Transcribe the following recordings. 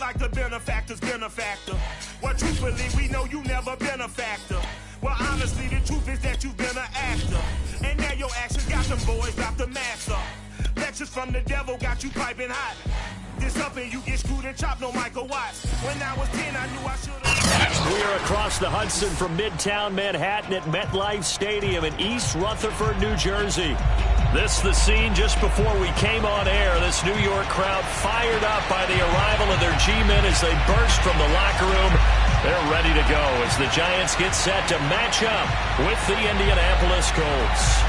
like the benefactor's benefactor. Well, truthfully, we know you never been a factor. Well, honestly, the truth is that you've been an actor. And now your actions got them boys drop the mask up. Lectures from the devil got you piping hot. This up and you get screwed and chopped, no Michael Watts. When I was 10, I knew I should have. We are across the Hudson from Midtown Manhattan at MetLife Stadium in East Rutherford, New Jersey. This the scene just before we came on air. This New York crowd fired up by the arrival of their G-men as they burst from the locker room. They're ready to go as the Giants get set to match up with the Indianapolis Colts.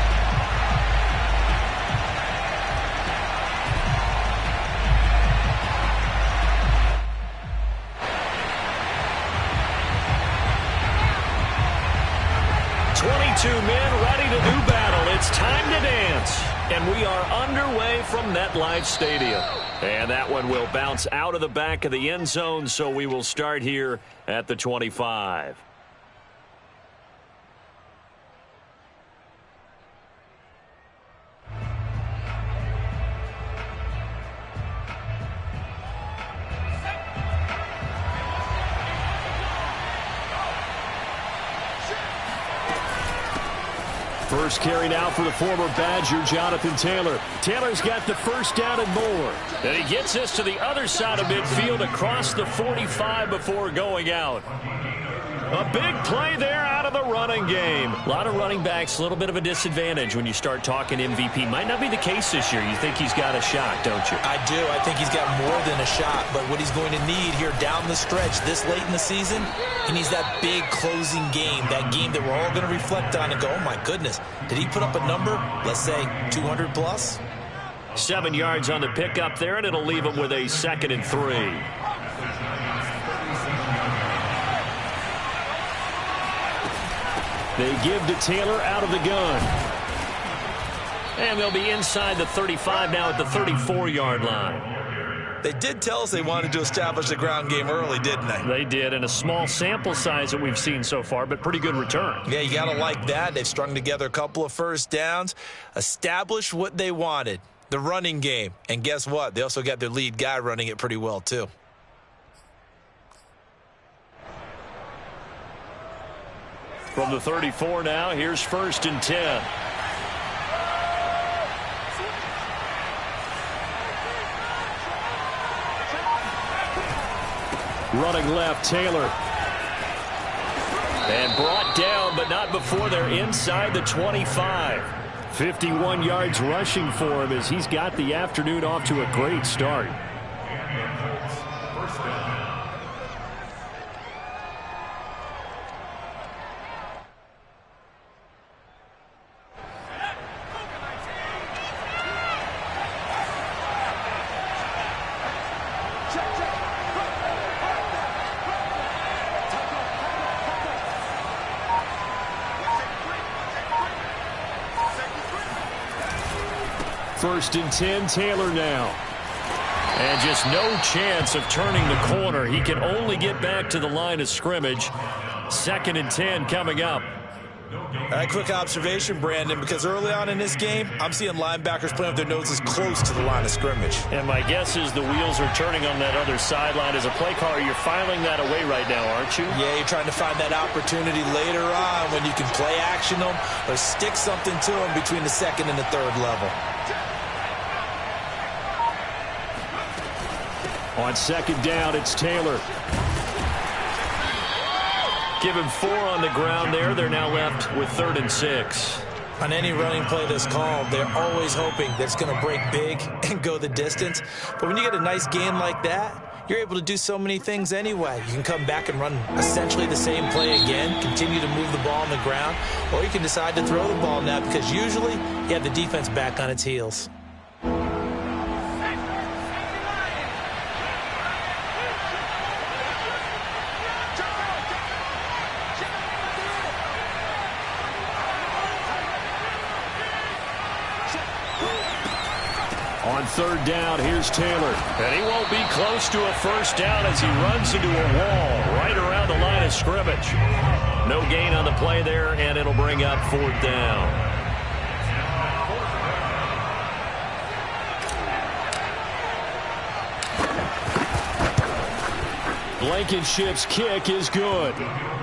Two men ready to do battle. It's time to dance. And we are underway from MetLife Stadium. And that one will bounce out of the back of the end zone, so we will start here at the 25. First carry now for the former Badger, Jonathan Taylor. Taylor's got the first down and more. And he gets us to the other side of midfield across the 45 before going out. A big play there out of the running game. A lot of running backs, a little bit of a disadvantage when you start talking MVP. Might not be the case this year. You think he's got a shot, don't you? I do. I think he's got more than a shot. But what he's going to need here down the stretch this late in the season, he needs that big closing game, that game that we're all going to reflect on and go, oh, my goodness, did he put up a number, let's say, 200 plus? 7 yards on the pickup there, and it'll leave him with a 2nd and 3. They give to Taylor out of the gun. And they'll be inside the 35 now at the 34-yard line. They did tell us they wanted to establish the ground game early, didn't they? They did, and a small sample size that we've seen so far, but pretty good return. Yeah, you got to like that. They've strung together a couple of first downs, established what they wanted, the running game. And guess what? They also got their lead guy running it pretty well, too. From the 34 now, here's 1st and 10. Running left, Taylor. And brought down, but not before they're inside the 25. 51 yards rushing for him as he's got the afternoon off to a great start. First and 10, Taylor now. And just no chance of turning the corner. He can only get back to the line of scrimmage. 2nd and 10 coming up. All right, quick observation, Brandon, because early on in this game, I'm seeing linebackers playing with their noses close to the line of scrimmage. And my guess is the wheels are turning on that other sideline. As a play caller, you're filing that away right now, aren't you? Yeah, you're trying to find that opportunity later on when you can play action them or stick something to them between the 2nd and the 3rd level. On 2nd down, it's Taylor. Give him 4 on the ground there. They're now left with 3rd and 6. On any running play that's called, they're always hoping that it's going to break big and go the distance. But when you get a nice gain like that, you're able to do so many things anyway. You can come back and run essentially the same play again, continue to move the ball on the ground, or you can decide to throw the ball now because usually you have the defense back on its heels. On 3rd down, here's Taylor. And he won't be close to a first down as he runs into a wall right around the line of scrimmage. No gain on the play there, and it'll bring up 4th down. Blankenship's kick is good.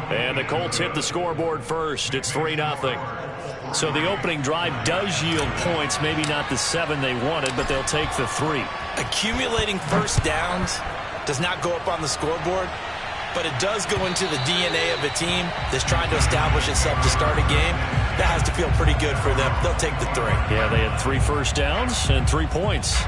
And the Colts hit the scoreboard first. It's 3-0. So the opening drive does yield points, maybe not the 7 they wanted, but they'll take the 3. Accumulating first downs does not go up on the scoreboard, but it does go into the DNA of a team that's trying to establish itself to start a game. That has to feel pretty good for them. They'll take the 3. Yeah, they had 3 first downs and 3 points.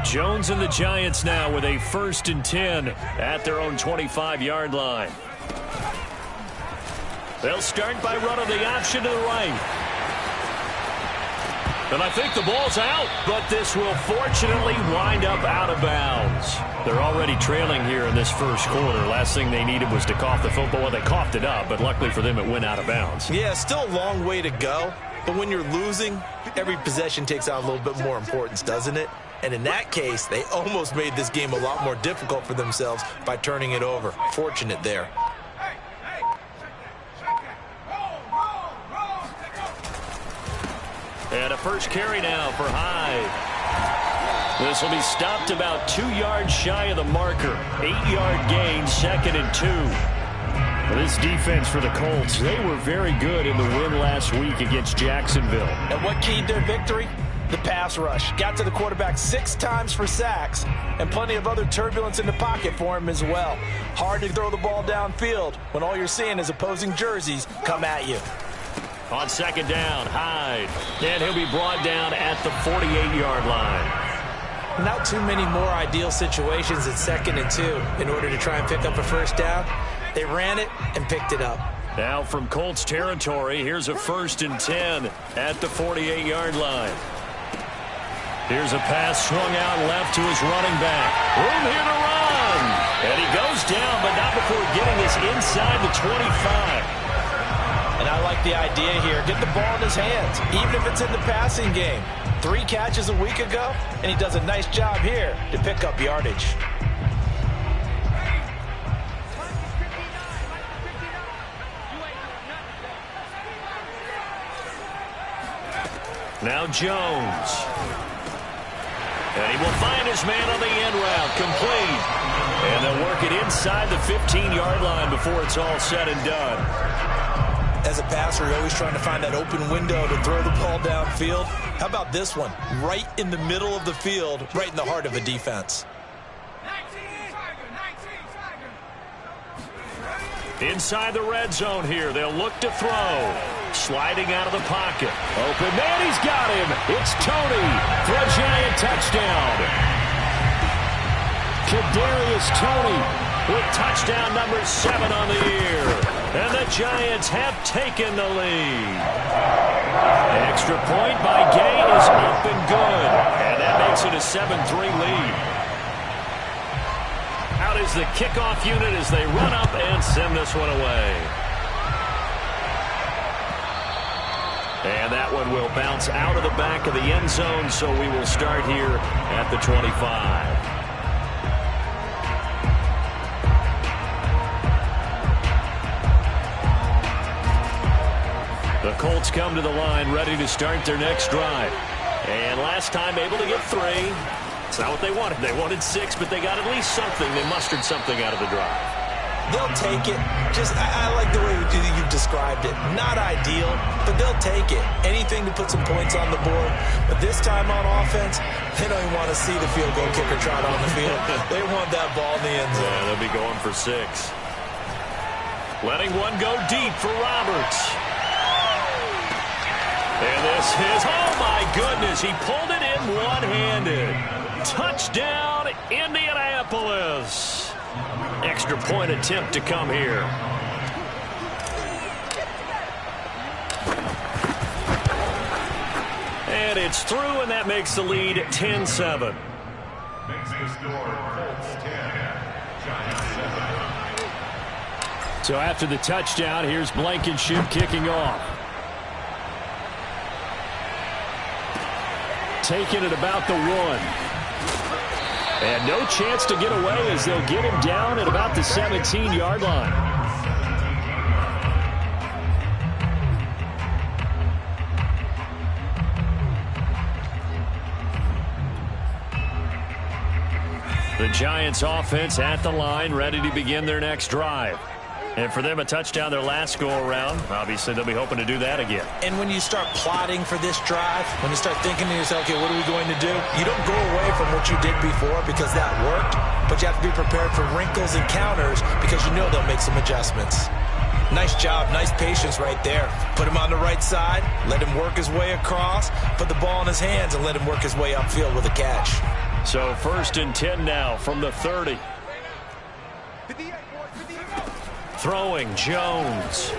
Jones and the Giants now with a 1st and 10 at their own 25-yard line. They'll start by running the option to the right. And I think the ball's out, but this will fortunately wind up out of bounds. They're already trailing here in this first quarter. Last thing they needed was to cough the football. Well, they coughed it up, but luckily for them, it went out of bounds. Yeah, still a long way to go. But when you're losing, every possession takes on a little bit more importance, doesn't it? And in that case, they almost made this game a lot more difficult for themselves by turning it over. Fortunate there. And a first carry now for Hyde. This will be stopped about 2 yards shy of the marker. 8-yard gain, 2nd and 2. Well, this defense for the Colts, they were very good in the win last week against Jacksonville. And what keyed their victory? The pass rush. Got to the quarterback 6 times for sacks, and plenty of other turbulence in the pocket for him as well. Hard to throw the ball downfield when all you're seeing is opposing jerseys come at you. On 2nd down, Hyde. And he'll be brought down at the 48-yard line. Not too many more ideal situations at 2nd and 2 in order to try and pick up a first down. They ran it and picked it up. Now from Colts territory, here's a 1st and 10 at the 48-yard line. Here's a pass swung out left to his running back. Room here to run. And he goes down, but not before getting this inside the 25. And I like the idea here. Get the ball in his hands, even if it's in the passing game. 3 catches a week ago, and he does a nice job here to pick up yardage. Now Jones. And he will find his man on the end route, complete. And they'll work it inside the 15-yard line before it's all said and done. As a passer, you're always trying to find that open window to throw the ball downfield. How about this one? Right in the middle of the field, right in the heart of a defense. Inside the red zone here, they'll look to throw. Sliding out of the pocket. Open man, he's got him. It's Tony for a Giant touchdown. Kadarius Toney with touchdown number 7 on the year. And the Giants have taken the lead. Extra point by Gay is up and good. And that makes it a 7-3 lead. Out is the kickoff unit as they run up and send this one away. And that one will bounce out of the back of the end zone, so we will start here at the 25. The Colts come to the line ready to start their next drive. And last time able to get 3. It's not what they wanted. They wanted 6, but they got at least something. They mustered something out of the drive. They'll take it. I like the way you've described it. Not ideal, but they'll take it. Anything to put some points on the board. But this time on offense, they don't even want to see the field goal kicker trot on the field. They want that ball in the end zone. Yeah, they'll be going for 6. Letting one go deep for Roberts. And this is, oh my goodness, he pulled it in one-handed. Touchdown, Indianapolis. Extra point attempt to come here. And it's through, and that makes the lead 10-7. So after the touchdown, here's Blankenship kicking off. Taking it about the 1. And no chance to get away as they'll get him down at about the 17-yard line. The Giants offense at the line, ready to begin their next drive. And for them, a touchdown their last go-around. Obviously, they'll be hoping to do that again. And when you start plotting for this drive, when you start thinking to yourself, okay, what are we going to do? You don't go away from what you did before because that worked, but you have to be prepared for wrinkles and counters because you know they'll make some adjustments. Nice job, nice patience right there. Put him on the right side, let him work his way across, put the ball in his hands, and let him work his way upfield with a catch. So 1st and 10 now from the 30. Throwing, Jones.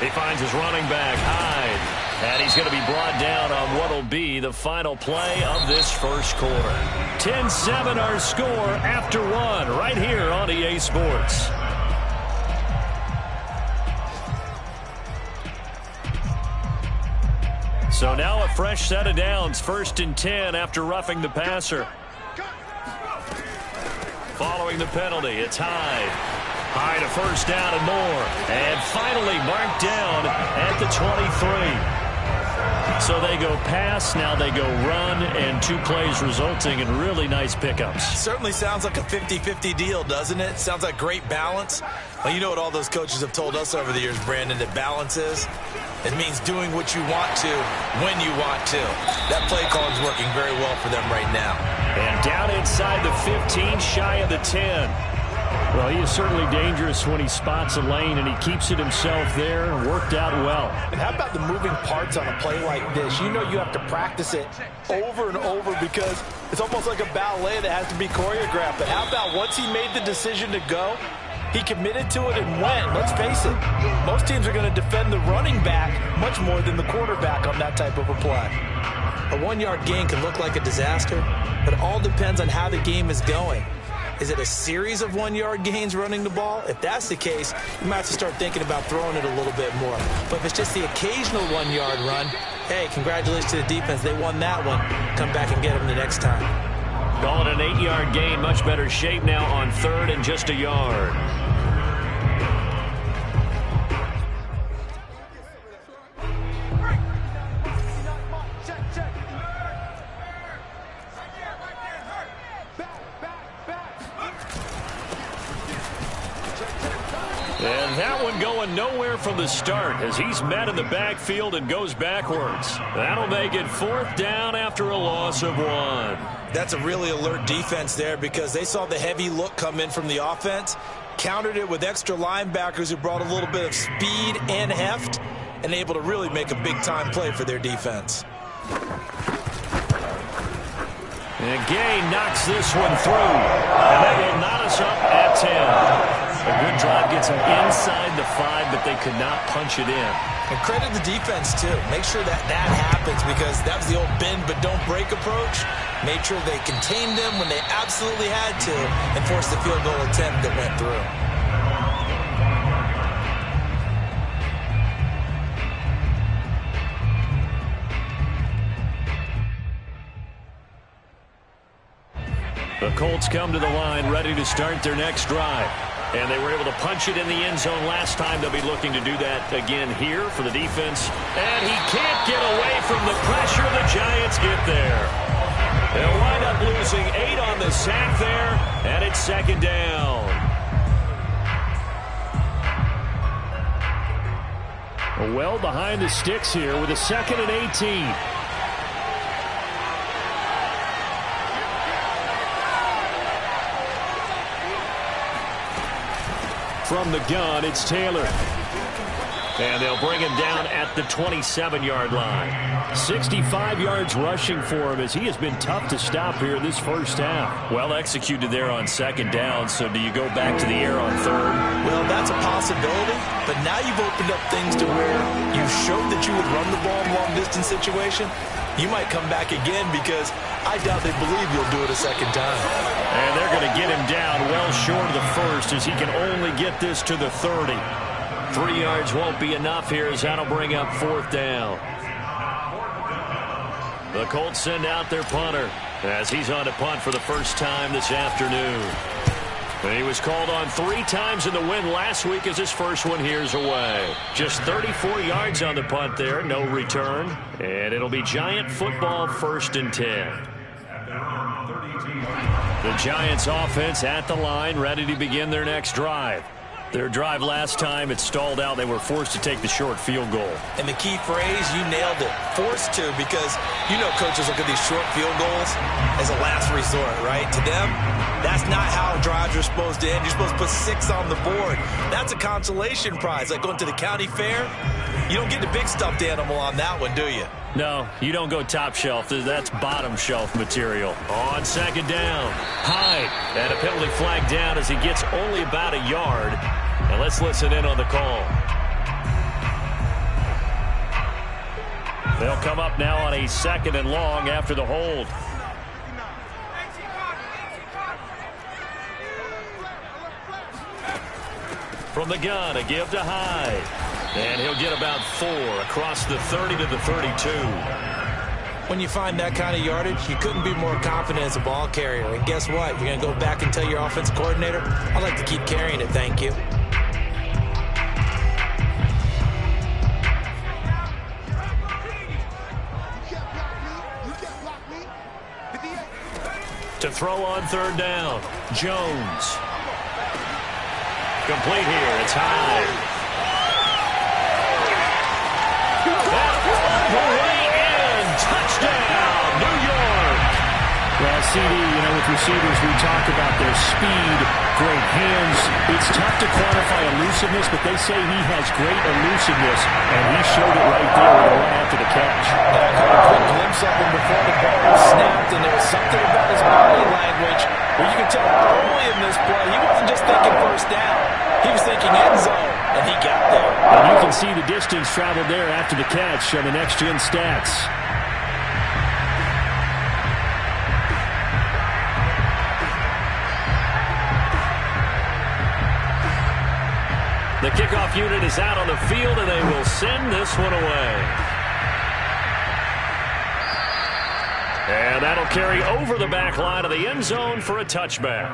He finds his running back, Hyde. And he's going to be brought down on what will be the final play of this first quarter. 10-7 our score after one right here on EA Sports. So now a fresh set of downs, 1st and 10 after roughing the passer. Following the penalty, it's Hyde. Hyde a first down and more. And finally marked down at the 23. So they go pass, now they go run, and 2 plays resulting in really nice pickups. Certainly sounds like a 50-50 deal, doesn't it? Sounds like great balance. Well, you know what all those coaches have told us over the years, Brandon, that balance is? It means doing what you want to, when you want to. That play call is working very well for them right now. And down inside the 15, shy of the 10. Well, he is certainly dangerous when he spots a lane, and he keeps it himself there. Worked out well. And how about the moving parts on a play like this? You know you have to practice it over and over because it's almost like a ballet that has to be choreographed. But how about once he made the decision to go, he committed to it and went. Let's face it, most teams are going to defend the running back much more than the quarterback on that type of a play. A 1-yard gain can look like a disaster, but it all depends on how the game is going. Is it a series of 1-yard gains running the ball? If that's the case, you might have to start thinking about throwing it a little bit more. But if it's just the occasional 1-yard run, hey, congratulations to the defense. They won that one. Come back and get them the next time. Call it an 8-yard gain. Much better shape now on 3rd and just a yard. And that one going nowhere from the start as he's met in the backfield and goes backwards. That'll make it 4th down after a loss of 1. That's a really alert defense there because they saw the heavy look come in from the offense, countered it with extra linebackers who brought a little bit of speed and heft, and able to really make a big-time play for their defense. And Gay knocks this one through, and that will knot us up at 10. A good drive gets them inside the 5, but they could not punch it in. And credit the defense, too. Make sure that happens because that was the old bend but don't break approach. Made sure they contained them when they absolutely had to and forced the field goal attempt that went through. The Colts come to the line ready to start their next drive. And they were able to punch it in the end zone last time. They'll be looking to do that again here for the defense. And he can't get away from the pressure. The Giants get there. They'll wind up losing 8 on the sack there, and it's 2nd down. Well behind the sticks here with a 2nd and 18. From the gun, it's Taylor. And they'll bring him down at the 27-yard line. 65 yards rushing for him as he has been tough to stop here this first half. Well executed there on 2nd down, so do you go back to the air on 3rd? Well, that's a possibility, but now you've opened up things to where you showed that you would run the ball in a long-distance situation. You might come back again because I doubt they believe you'll do it a 2nd time. And they're going to get him down well short of the 1st as he can only get this to the 30. 3 yards won't be enough here as that'll bring up 4th down. The Colts send out their punter as he's on to punt for the first time this afternoon. And he was called on 3 times in the win last week as his first one here's away. Just 34 yards on the punt there, no return. And it'll be Giant football 1st and 10. The Giants offense at the line, ready to begin their next drive. Their drive last time, it stalled out. They were forced to take the short field goal. And the key phrase, you nailed it. Forced to, because you know coaches look at these short field goals as a last resort, right? To them, that's not how drives are supposed to end. You're supposed to put 6 on the board. That's a consolation prize. Like going to the county fair, you don't get the big stuffed animal on that one, do you? No, you don't go top shelf. That's bottom shelf material. On second down, Hyde. And a penalty flag down as he gets only about a yard. And let's listen in on the call. They'll come up now on a 2nd and long after the hold. From the gun, a give to Hyde. And he'll get about 4 across the 30 to the 32. When you find that kind of yardage, you couldn't be more confident as a ball carrier. And guess what? You're going to go back and tell your offensive coordinator, I'd like to keep carrying it, thank you. To throw on 3rd down, Jones. Complete here, it's Hyde. Touchdown, New York. Well, CD, with receivers, we talk about their speed, great hands. It's tough to quantify elusiveness, but they say he has great elusiveness, and he showed it right there with a run after the catch. And I caught a quick glimpse of him before the ball was snapped, and there was something about his body language where you can tell early in this play, he wasn't just thinking first down. He was thinking end zone, and he got there. And you can see the distance traveled there after the catch on the next-gen stats. The kickoff unit is out on the field, and they will send this one away. And that'll carry over the back line of the end zone for a touchback.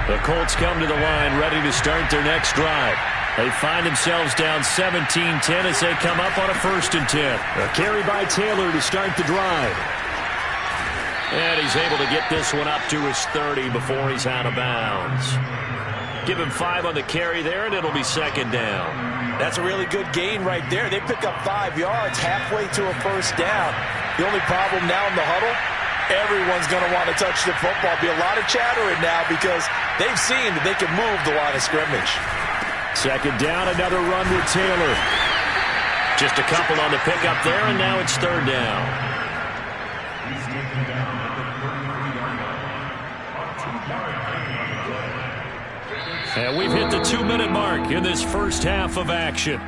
The Colts come to the line ready to start their next drive. They find themselves down 17-10 as they come up on a 1st and 10. A carry by Taylor to start the drive. And he's able to get this one up to his 30 before he's out of bounds. Give him 5 on the carry there, and it'll be 2nd down. That's a really good gain right there. They pick up 5 yards halfway to a 1st down. The only problem now in the huddle, everyone's going to want to touch the football. Be a lot of chattering now because they've seen that they can move the line of scrimmage. 2nd down, another run with Taylor. Just a couple on the pickup there, and now it's 3rd down. And we've hit the 2-minute mark in this first half of action.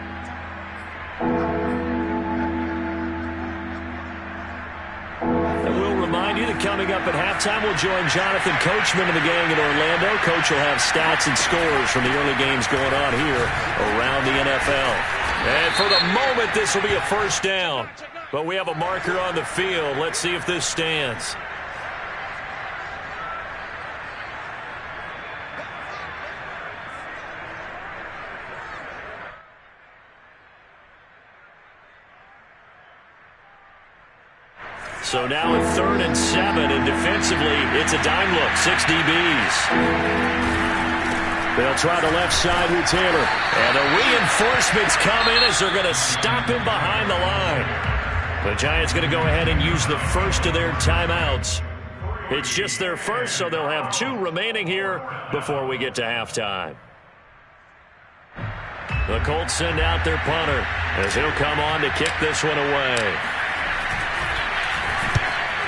And we'll remind you that coming up at halftime, we'll join Jonathan Coachman and the gang in Orlando. Coach will have stats and scores from the early games going on here around the NFL. And for the moment, this will be a 1st down. But we have a marker on the field. Let's see if this stands. So now at 3rd and 7, and defensively, it's a dime look, 6 DBs. They'll try the left side with Taylor. And the reinforcements come in as they're going to stop him behind the line. The Giants going to go ahead and use the first of their timeouts. It's just their first, so they'll have 2 remaining here before we get to halftime. The Colts send out their punter as he'll come on to kick this one away.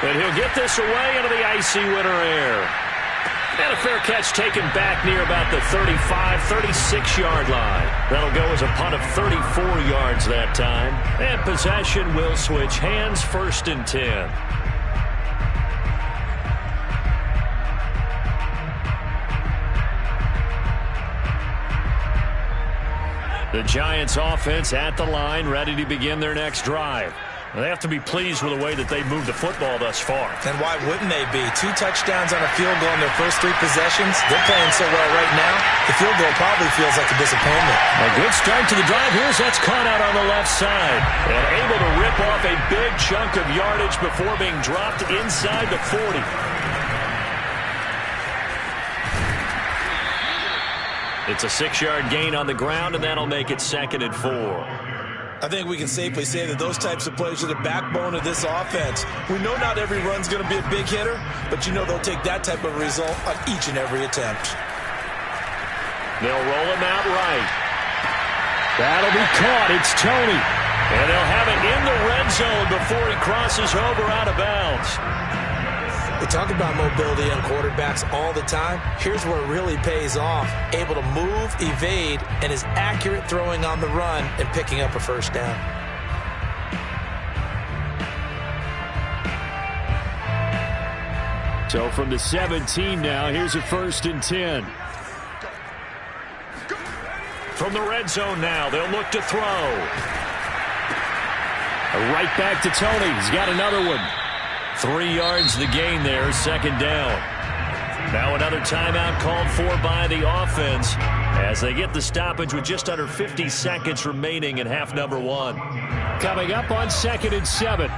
And he'll get this away into the icy winter air. And a fair catch taken back near about the 35, 36-yard line. That'll go as a punt of 34 yards that time. And possession will switch hands, 1st and 10. The Giants offense at the line, ready to begin their next drive. They have to be pleased with the way that they moved the football thus far. And why wouldn't they be? 2 touchdowns on a field goal in their first 3 possessions. They're playing so well right now, the field goal probably feels like a disappointment. A good start to the drive. Here's that's caught out on the left side. And able to rip off a big chunk of yardage before being dropped inside the 40. It's a 6-yard gain on the ground, and that'll make it 2nd and 4. I think we can safely say that those types of plays are the backbone of this offense. We know not every run's going to be a big hitter, but you know they'll take that type of result on each and every attempt. They'll roll him out right. That'll be caught. It's Tony. And they'll have it in the red zone before he crosses over out of bounds. We talk about mobility on quarterbacks all the time. Here's where it really pays off. Able to move, evade, and is accurate throwing on the run and picking up a first down. So from the 17 now, here's a 1st and 10. From the red zone now, they'll look to throw. Right back to Tony. He's got another one. 3 yards the gain there, 2nd down. Now another timeout called for by the offense as they get the stoppage with just under 50 seconds remaining in half number 1. Coming up on 2nd and 7.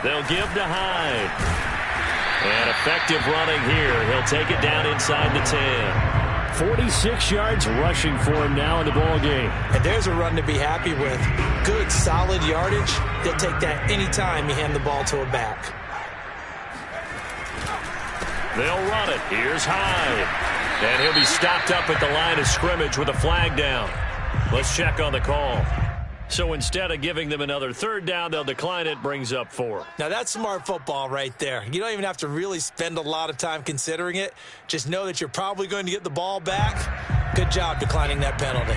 They'll give to Hyde. And effective running here. He'll take it down inside the 10. 46 yards rushing for him now in the ball game. And there's a run to be happy with. Good, solid yardage. He'll take that anytime you hand the ball to a back. They'll run it. Here's Hyde. And he'll be stopped up at the line of scrimmage with a flag down. Let's check on the call. So instead of giving them another 3rd down, they'll decline it, brings up 4. Now that's smart football right there. You don't even have to really spend a lot of time considering it. Just know that you're probably going to get the ball back. Good job declining that penalty.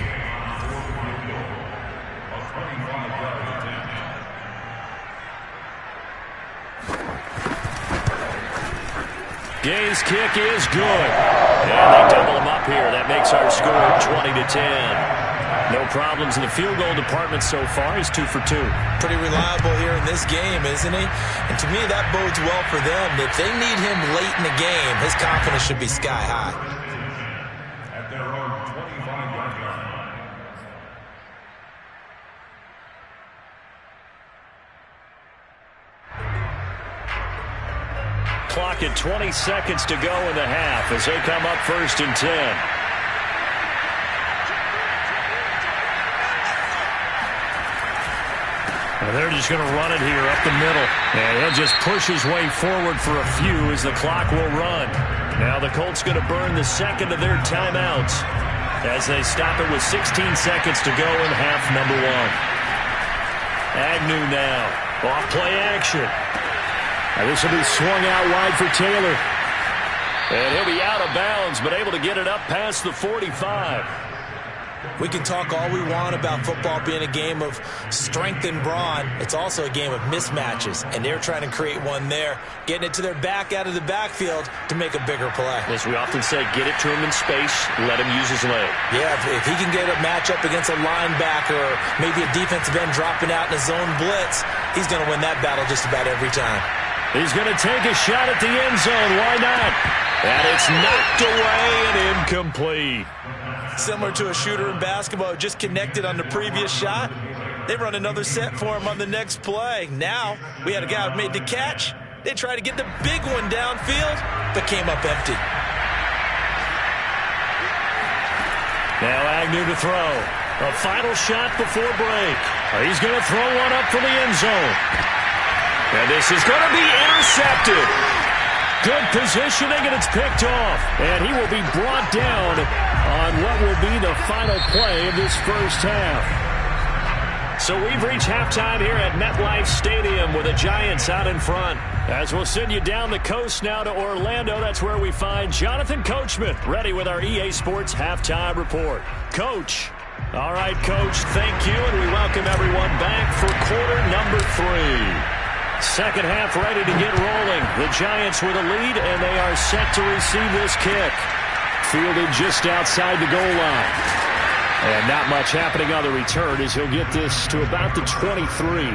Gay's kick is good. And they double him up here. That makes our score 20-10. No problems in the field goal department so far. He's 2 for 2. Pretty reliable here in this game, isn't he? And to me, that bodes well for them. If they need him late in the game, his confidence should be sky high. At their own 25-yard line. Clock at 20 seconds to go in the half as they come up 1st and 10. And they're just going to run it here up the middle. And he'll just push his way forward for a few as the clock will run. Now the Colts going to burn the 2nd of their timeouts as they stop it with 16 seconds to go in half number 1. Agnew now. Off play action. And this will be swung out wide for Taylor. And he'll be out of bounds, but able to get it up past the 45. We can talk all we want about football being a game of strength and brawn. It's also a game of mismatches, and they're trying to create one there, getting it to their back out of the backfield to make a bigger play. As we often say, get it to him in space, let him use his leg. Yeah, if he can get a matchup against a linebacker or maybe a defensive end dropping out in a zone blitz, he's going to win that battle just about every time. He's going to take a shot at the end zone. Why not? And it's knocked away and incomplete. Similar to a shooter in basketball who just connected on the previous shot. They run another set for him on the next play. Now, we had a guy who made the catch. They tried to get the big one downfield, but came up empty. Now Agnew to throw. A final shot before break. He's going to throw one up for the end zone. And this is going to be intercepted. Good positioning, and it's picked off. And he will be brought down on what will be the final play of this first half. So we've reached halftime here at MetLife Stadium with the Giants out in front. As we'll send you down the coast now to Orlando, that's where we find Jonathan Coachman ready with our EA Sports Halftime Report. Coach. All right, Coach, thank you, and we welcome everyone back for quarter number 3. Second half ready to get rolling. The Giants with a lead, and they are set to receive this kick. Fielded just outside the goal line. And not much happening on the return as he'll get this to about the 23.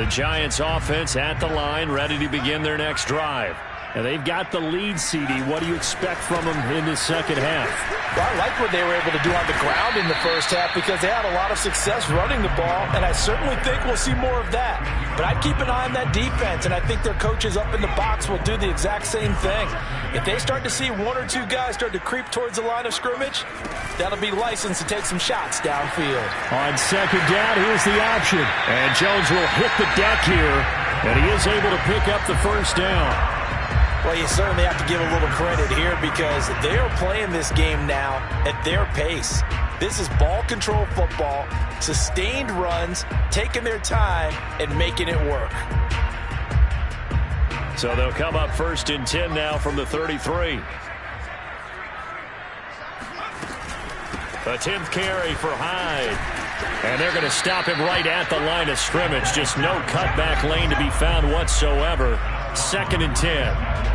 The Giants offense at the line, ready to begin their next drive. And they've got the lead, CD. What do you expect from them in the second half? Well, I like what they were able to do on the ground in the first half because they had a lot of success running the ball, and I certainly think we'll see more of that. But I'd keep an eye on that defense, and I think their coaches up in the box will do the exact same thing. If they start to see one or two guys start to creep towards the line of scrimmage, that'll be licensed to take some shots downfield. On second down, here's the option. And Jones will hit the deck here, and he is able to pick up the first down. Well, you certainly have to give a little credit here because they are playing this game now at their pace. This is ball control football, sustained runs, taking their time, and making it work. So they'll come up 1st and 10 now from the 33. A 10th carry for Hyde. And they're going to stop him right at the line of scrimmage. Just no cutback lane to be found whatsoever. 2nd and 10.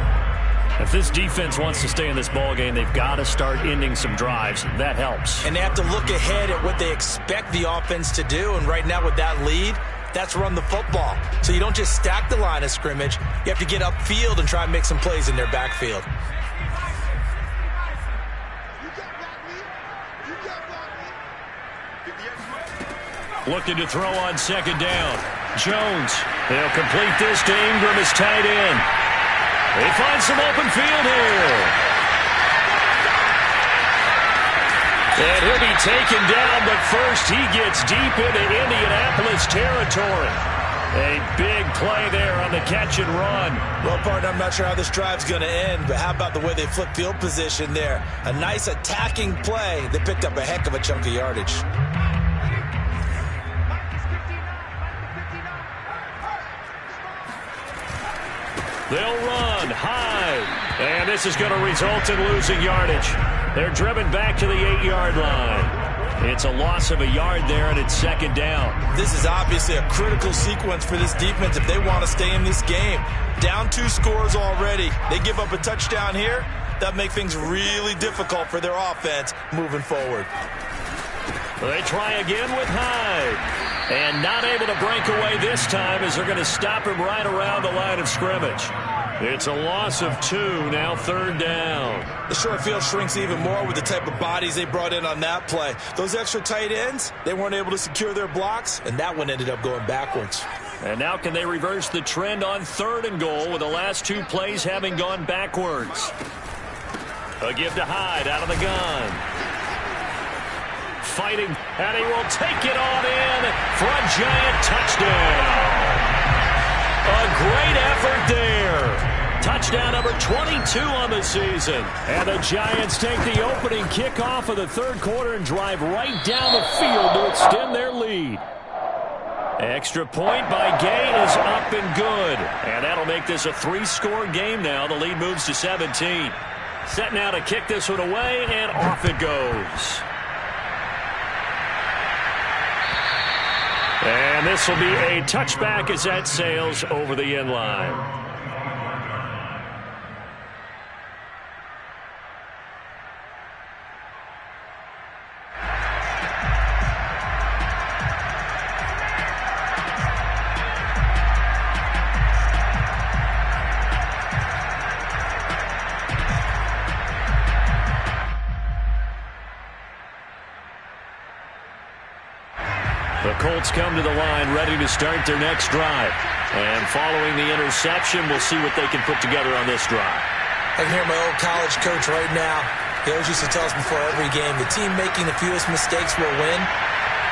If this defense wants to stay in this ballgame, they've got to start ending some drives. That helps. And they have to look ahead at what they expect the offense to do. And right now with that lead, that's run the football. So you don't just stack the line of scrimmage. You have to get upfield and try and make some plays in their backfield. Looking to throw on 2nd down. Jones. They'll complete this to Ingram as tight end. They find some open field here. And he'll be taken down, but first he gets deep into Indianapolis territory. A big play there on the catch and run. Well, partner, I'm not sure how this drive's going to end, but how about the way they flip field position there? A nice attacking play. They picked up a heck of a chunk of yardage. They'll run high, and this is going to result in losing yardage. They're driven back to the 8-yard line. It's a loss of a yard there, and it's 2nd down. This is obviously a critical sequence for this defense if they want to stay in this game. Down 2 scores already. They give up a touchdown here. That makes things really difficult for their offense moving forward. They try again with Hyde. And not able to break away this time as they're going to stop him right around the line of scrimmage. It's a loss of 2, now 3rd down. The short field shrinks even more with the type of bodies they brought in on that play. Those extra tight ends, they weren't able to secure their blocks, and that one ended up going backwards. And now can they reverse the trend on 3rd and goal with the last 2 plays having gone backwards? A give to Hyde out of the gun. Fighting, and he will take it on in for a Giant touchdown. A great effort there. Touchdown number 22 on the season. And the Giants take the opening kickoff of the 3rd quarter and drive right down the field to extend their lead. Extra point by Gay is up and good. And that'll make this a 3-score game now. The lead moves to 17. Set now to kick this one away, and off it goes. And this will be a touchback as that sails over the end line. The Colts come to the line ready to start their next drive. And following the interception, we'll see what they can put together on this drive. I can hear my old college coach right now. He always used to tell us before every game, the team making the fewest mistakes will win.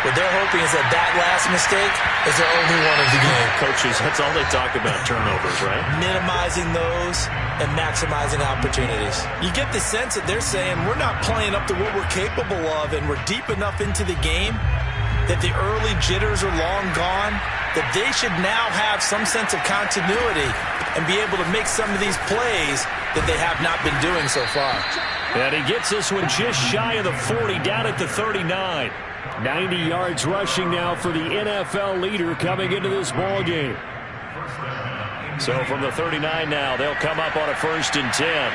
What they're hoping is that last mistake is their only one of the game. Coaches, that's all they talk about, turnovers, right? Minimizing those and maximizing opportunities. You get the sense that they're saying we're not playing up to what we're capable of, and we're deep enough into the game that the early jitters are long gone, that they should now have some sense of continuity and be able to make some of these plays that they have not been doing so far. And he gets this one just shy of the 40, down at the 39. 90 yards rushing now for the NFL leader coming into this ball game. So from the 39 now, they'll come up on a 1st and 10.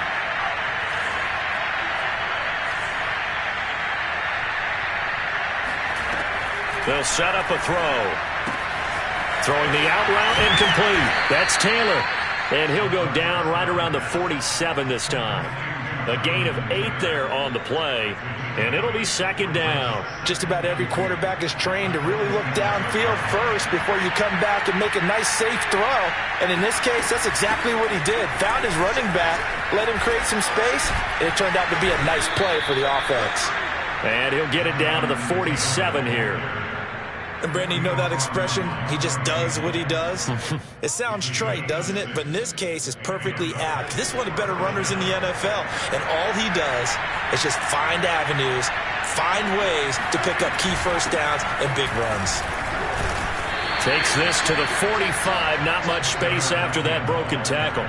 They'll set up a throw. Throwing the out route incomplete. That's Taylor. And he'll go down right around the 47 this time. A gain of 8 there on the play. And it'll be 2nd down. Just about every quarterback is trained to really look downfield first before you come back and make a nice, safe throw. And in this case, that's exactly what he did. Found his running back, let him create some space, and it turned out to be a nice play for the offense. And he'll get it down to the 47 here. And Brandon, you know that expression? He just does what he does? It sounds trite, doesn't it? But in this case, it's perfectly apt. This is one of the better runners in the NFL. And all he does is just find avenues, find ways to pick up key first downs and big runs. Takes this to the 45. Not much space after that broken tackle.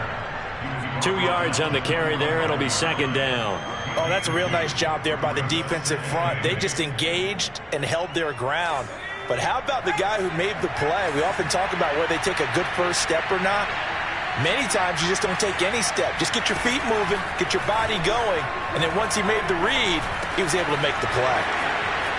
2 yards on the carry there. It'll be 2nd down. Oh, that's a real nice job there by the defensive front. They just engaged and held their ground. But how about the guy who made the play? We often talk about whether they take a good first step or not. Many times you just don't take any step. Just get your feet moving, get your body going, and then once he made the read, he was able to make the play.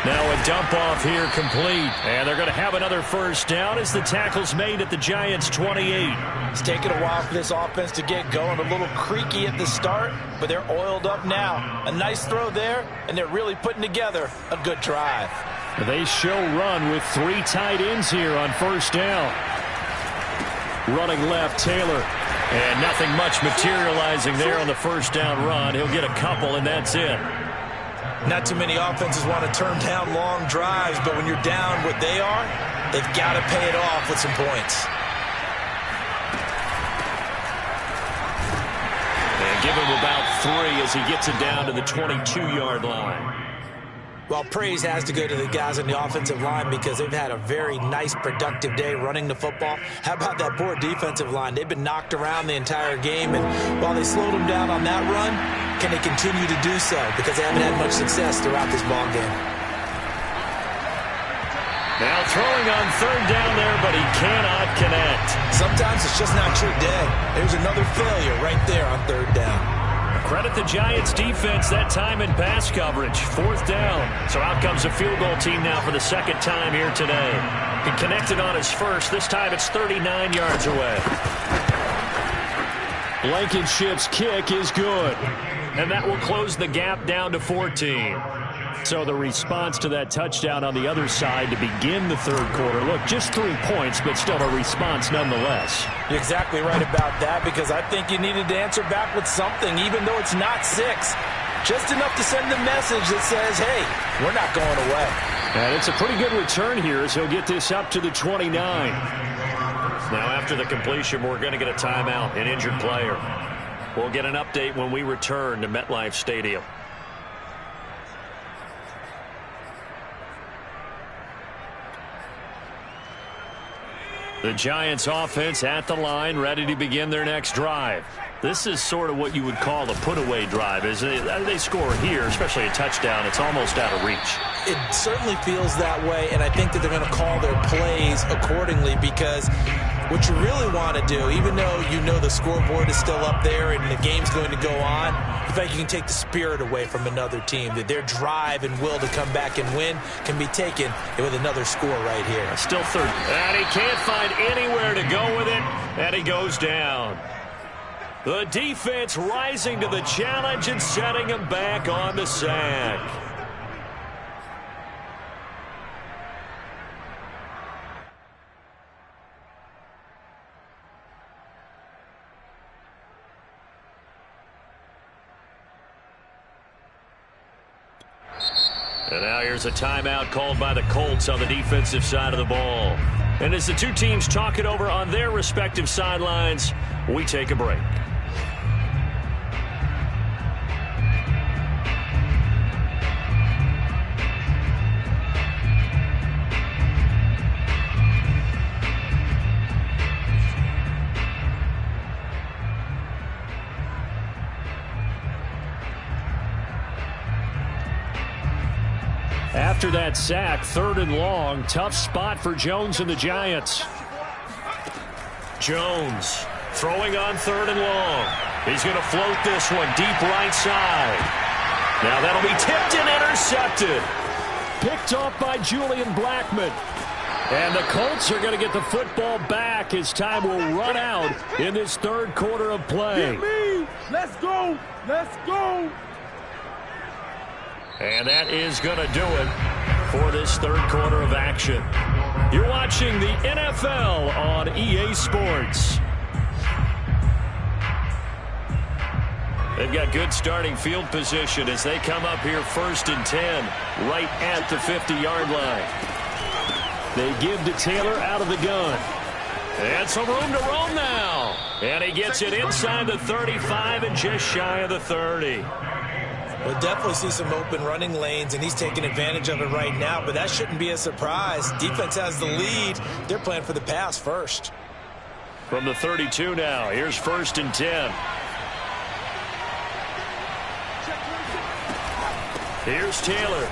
Now a dump off here complete. And they're going to have another 1st down as the tackle's made at the Giants' 28. It's taken a while for this offense to get going. A little creaky at the start, but they're oiled up now. A nice throw there, and they're really putting together a good drive. They show run with 3 tight ends here on 1st down. Running left, Taylor. And nothing much materializing there on the 1st down run. He'll get a couple, and that's it. Not too many offenses want to turn down long drives, but when you're down what they are, they've got to pay it off with some points. And give him about 3 as he gets it down to the 22-yard line. Well, praise has to go to the guys on the offensive line because they've had a very nice, productive day running the football. How about that poor defensive line? They've been knocked around the entire game, and while they slowed them down on that run, can they continue to do so? Because they haven't had much success throughout this ball game. Now throwing on 3rd down there, but he cannot connect. Sometimes it's just not your day. There's another failure right there on 3rd down. Credit the Giants defense that time in pass coverage. 4th down. So out comes a field goal team now for the 2nd time here today. He connected on his first. This time it's 39 yards away. Blankenship's kick is good. And that will close the gap down to 14. So the response to that touchdown on the other side to begin the 3rd quarter. Look, just 3 points, but still a response nonetheless. You're exactly right about that because I think you needed to answer back with something, even though it's not 6. Just enough to send the message that says, hey, we're not going away. And it's a pretty good return here as he'll get this up to the 29. Now after the completion, we're going to get a timeout, an injured player. We'll get an update when we return to MetLife Stadium. The Giants offense at the line, ready to begin their next drive. This is sort of what you would call a put-away drive. As they score here, especially a touchdown, it's almost out of reach. It certainly feels that way, and I think that they're going to call their plays accordingly because what you really want to do, even though you know the scoreboard is still up there and the game's going to go on, in fact, you can take the spirit away from another team, that their drive and will to come back and win can be taken with another score right here. Still 3rd. And he can't find anywhere to go with it, and he goes down. The defense rising to the challenge and setting him back on the sack. And now here's a timeout called by the Colts on the defensive side of the ball. And as the two teams talk it over on their respective sidelines, we take a break. After that sack, 3rd and long, tough spot for Jones and the Giants. Jones Throwing on 3rd and long. He's going to float this one deep right side. Now that'll be tipped and intercepted. Picked off by Julian Blackmon. And the Colts are going to get the football back as time will run out in this 3rd quarter of play. Get me. Let's go. Let's go. And that is going to do it for this 3rd quarter of action. You're watching the NFL on EA Sports. They've got good starting field position as they come up here 1st and 10, right at the 50-yard line. They give to Taylor out of the gun. And some room to roam now. And he gets it inside the 35 and just shy of the 30. We'll definitely see some open running lanes, and he's taking advantage of it right now, but that shouldn't be a surprise. Defense has the lead. They're playing for the pass first. From the 32 now, here's 1st and 10. Here's Taylor.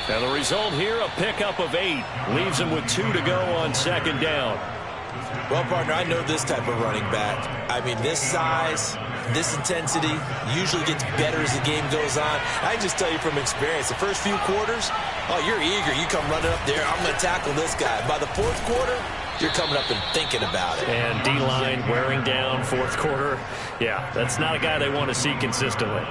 And the result here, a pickup of 8. Leaves him with 2 to go on 2nd down. Well, partner, I know this type of running back. I mean, this size, this intensity usually gets better as the game goes on. I just tell you from experience, the first few quarters, oh, you're eager. You come running up there, I'm going to tackle this guy. By the 4th quarter, you're coming up and thinking about it. And D-line wearing down 4th quarter. Yeah, that's not a guy they want to see consistently.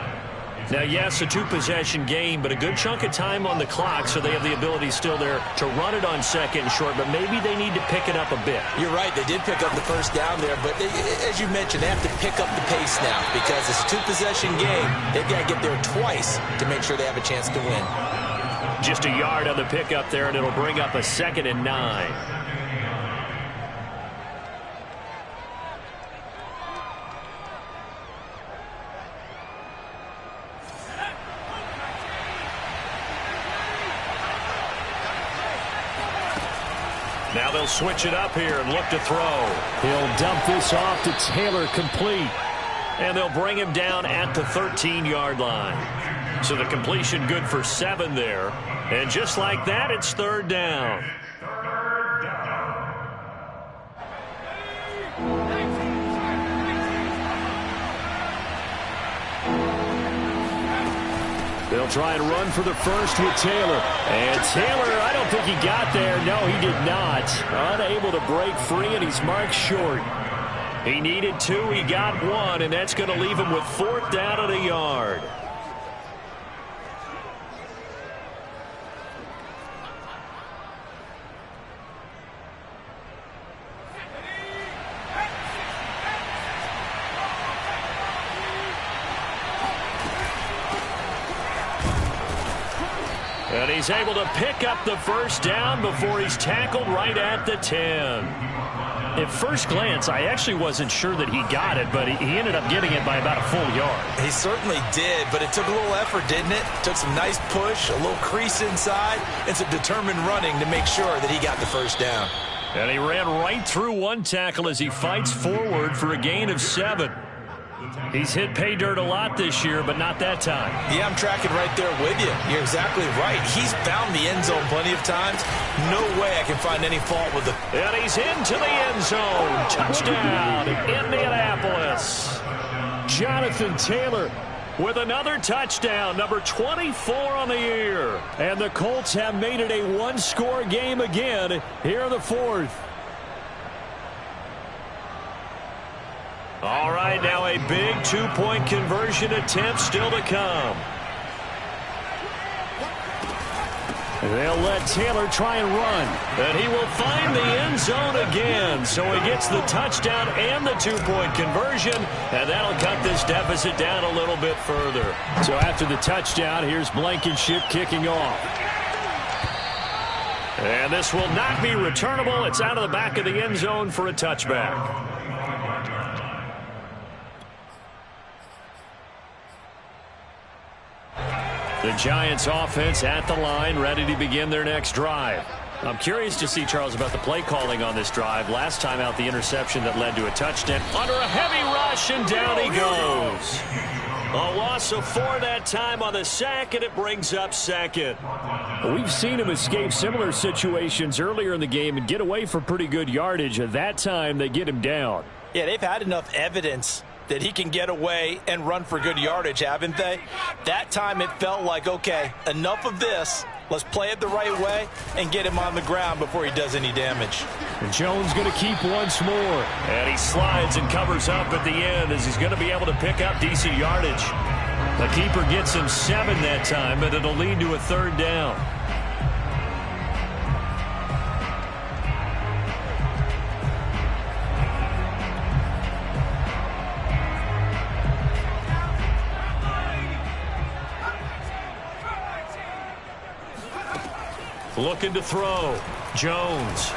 Now, yes, a 2-possession game, but a good chunk of time on the clock, so they have the ability still there to run it on 2nd and short, but maybe they need to pick it up a bit. You're right. They did pick up the 1st down there, but as you mentioned, they have to pick up the pace now because it's a 2-possession game. They've got to get there twice to make sure they have a chance to win. Just a yard on the pickup there, and it'll bring up a 2nd and 9. Now they'll switch it up here and look to throw. He'll dump this off to Taylor, complete. And they'll bring him down at the 13-yard line. So the completion good for 7 there. And just like that, it's 3rd down. They'll try and run for the first with Taylor. And Taylor, I don't think he got there. No, he did not. Unable to break free, and he's marked short. He needed 2. He got 1, and that's going to leave him with 4th down at a yard. And he's able to pick up the 1st down before he's tackled right at the 10. At first glance, I actually wasn't sure that he got it, but he ended up getting it by about a full yard. He certainly did, but it took a little effort, didn't it? Took some nice push, a little crease inside, and some determined running to make sure that he got the 1st down. And he ran right through one tackle as he fights forward for a gain of 7. He's hit pay dirt a lot this year, but not that time. Yeah, I'm tracking right there with you. You're exactly right. He's found the end zone plenty of times. No way I can find any fault with it. And he's into the end zone. Touchdown, Indianapolis. Jonathan Taylor with another touchdown, number 24 on the year. And the Colts have made it a 1-score game again here in the 4th. All right, now a big 2-point conversion attempt still to come. They'll let Taylor try and run. And he will find the end zone again. So he gets the touchdown and the 2-point conversion. And that'll cut this deficit down a little bit further. So after the touchdown, here's Blankenship kicking off. And this will not be returnable. It's out of the back of the end zone for a touchback. The Giants offense at the line, ready to begin their next drive. I'm curious to see, Charles, about the play calling on this drive. Last time out, the interception that led to a touchdown. Under a heavy rush, and down he goes. A loss of 4 that time on the sack, and it brings up second. We've seen him escape similar situations earlier in the game and get away for pretty good yardage. At that time, they get him down. Yeah, they've had enough evidence that he can get away and run for good yardage, haven't they? That time it felt like, okay, enough of this. Let's play it the right way and get him on the ground before he does any damage. And Jones going to keep once more. And he slides and covers up at the end as he's going to be able to pick up decent yardage. The keeper gets him 7 that time, but it'll lead to a 3rd down. Looking to throw. Jones.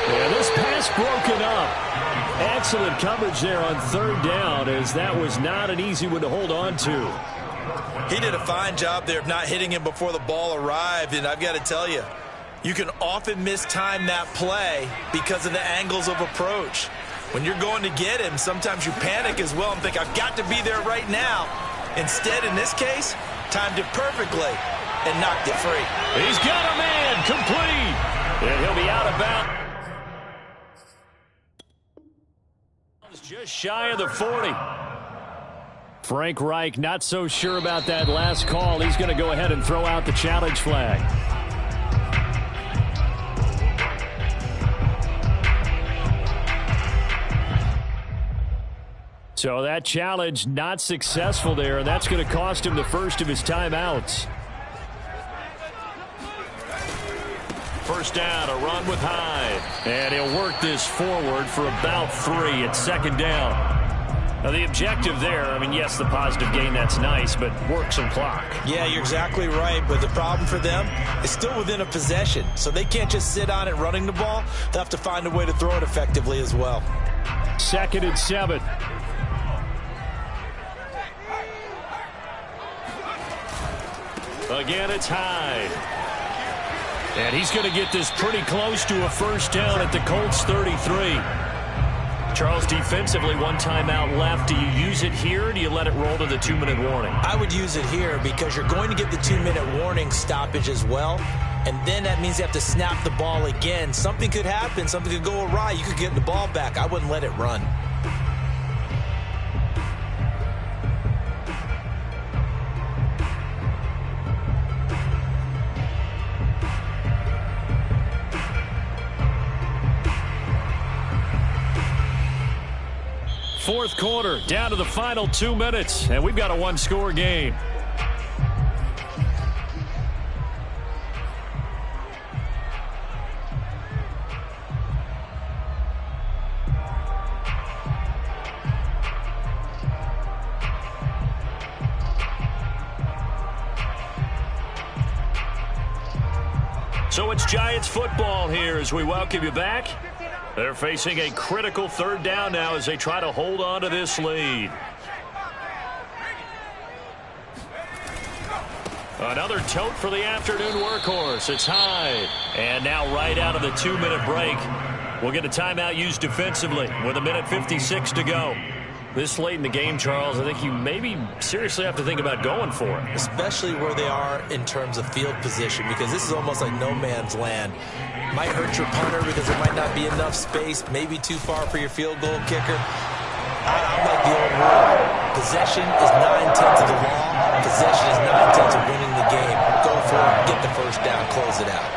Yeah, this pass broken up. Excellent coverage there on 3rd down, as that was not an easy one to hold on to. He did a fine job there of not hitting him before the ball arrived, and I've got to tell you, you can often mistime that play because of the angles of approach. When you're going to get him, sometimes you panic as well and think, I've got to be there right now. Instead, in this case, timed it perfectly and knocked it free. He's got a man complete. And he'll be out of bounds. Just shy of the 40. Frank Reich not so sure about that last call. He's going to go ahead and throw out the challenge flag. So that challenge not successful there, and that's going to cost him the first of his timeouts. First down, a run with Hyde. And he'll work this forward for about 3 at 2nd down. Now, the objective there, I mean, yes, the positive gain, that's nice, but work some clock. Yeah, you're exactly right, but the problem for them is still within a possession, so they can't just sit on it running the ball. They'll have to find a way to throw it effectively as well. 2nd and 7. Again, it's Hyde. And he's going to get this pretty close to a first down at the Colts 33. Charles, defensively, 1 timeout left. Do you use it here, or do you let it roll to the 2-minute warning? I would use it here because you're going to get the 2-minute warning stoppage as well. And then that means you have to snap the ball again. Something could happen. Something could go awry. You could get the ball back. I wouldn't let it run. Fourth quarter, down to the final 2 minutes, and we've got a 1-score game. So it's Giants football here as we welcome you back. They're facing a critical 3rd down now as they try to hold on to this lead. Another tote for the afternoon workhorse. It's Hyde. And now right out of the 2-minute break, we'll get a timeout used defensively with 1:56 to go. This late in the game, Charles, I think you maybe seriously have to think about going for it. Especially where they are in terms of field position, because this is almost like no man's land. Might hurt your punter because there might not be enough space, maybe too far for your field goal kicker. I'm like the old rule. Possession is 9/10 of the law. Possession is 9/10 of winning the game. Go for it, get the first down, close it out.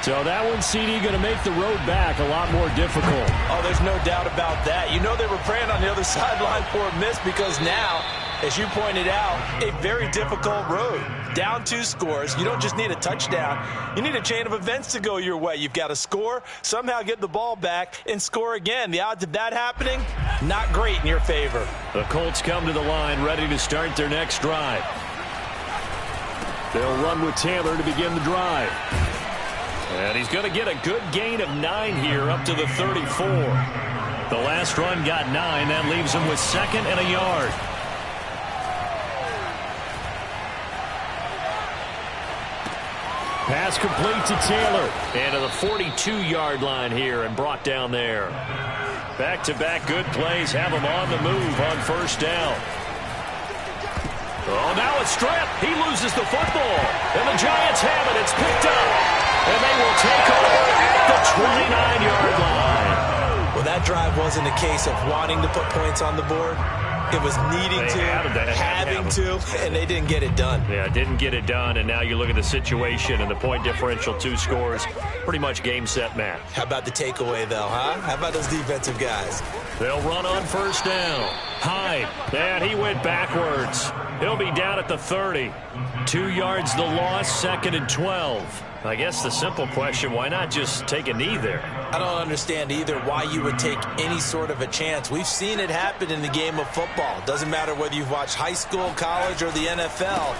So that one, CD, going to make the road back a lot more difficult. Oh, there's no doubt about that. You know they were praying on the other sideline for a miss because now, as you pointed out, a very difficult road. Down 2 scores. You don't just need a touchdown. You need a chain of events to go your way. You've got to score, somehow get the ball back, and score again. The odds of that happening, not great in your favor. The Colts come to the line ready to start their next drive. They'll run with Taylor to begin the drive. And he's going to get a good gain of 9 here up to the 34. The last run got 9. That leaves him with 2nd and a yard. Pass complete to Taylor. And to the 42-yard line here and brought down there. Back-to-back good plays have him on the move on first down. Oh, now it's stripped. He loses the football. And the Giants have it. It's picked up. And they will take over at the 29-yard line. Well, that drive wasn't a case of wanting to put points on the board. It was needing to, having to, and they didn't get it done. Yeah, didn't get it done, and now you look at the situation and the point differential, 2 scores, pretty much game, set, match. How about the takeaway, though, huh? How about those defensive guys? They'll run on first down. Hyde, and he went backwards. He'll be down at the 30. 2 yards the loss, 2nd and 12. I guess the simple question, why not just take a knee there? I don't understand either why you would take any sort of a chance. We've seen it happen in the game of football. Doesn't matter whether you've watched high school, college, or the NFL.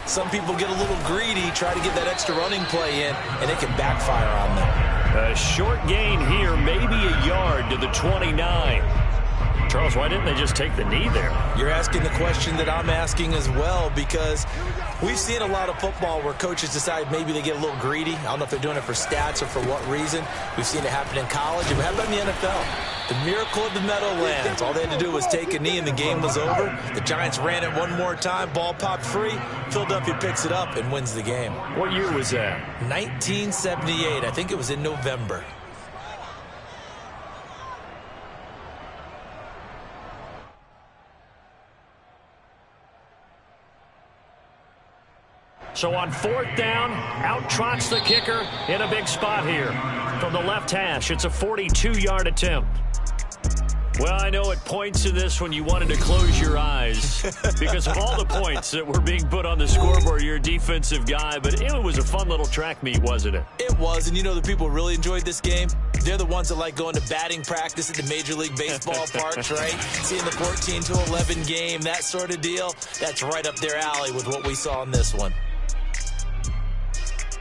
Some people get a little greedy, try to get that extra running play in, and it can backfire on them. A short gain here, maybe a yard to the 29. Charles, why didn't they just take the knee there? You're asking the question that I'm asking as well, because we've seen a lot of football where coaches decide maybe they get a little greedy. I don't know if they're doing it for stats or for what reason. We've seen it happen in college. And how about in the NFL? The miracle of the Meadowlands. All they had to do was take a knee and the game was over. The Giants ran it one more time. Ball popped free. Philadelphia picks it up and wins the game. What year was that? 1978. I think it was in November. So on 4th down, out trots the kicker in a big spot here. From the left hash, it's a 42-yard attempt. Well, I know it points to this when you wanted to close your eyes because of all the points that were being put on the scoreboard. You're a defensive guy, but it was a fun little track meet, wasn't it? It was, and you know the people who really enjoyed this game? They're the ones that like going to batting practice at the Major League Baseball parks, right? Seeing the 14-11 game, that sort of deal. That's right up their alley with what we saw in this one.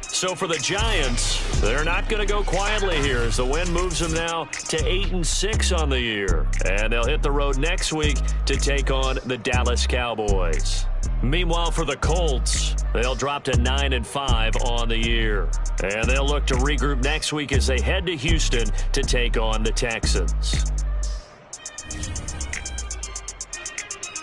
So for the Giants, they're not going to go quietly here as the win moves them now to 8-6 on the year. And they'll hit the road next week to take on the Dallas Cowboys. Meanwhile, for the Colts, they'll drop to 9-5 on the year. And they'll look to regroup next week as they head to Houston to take on the Texans.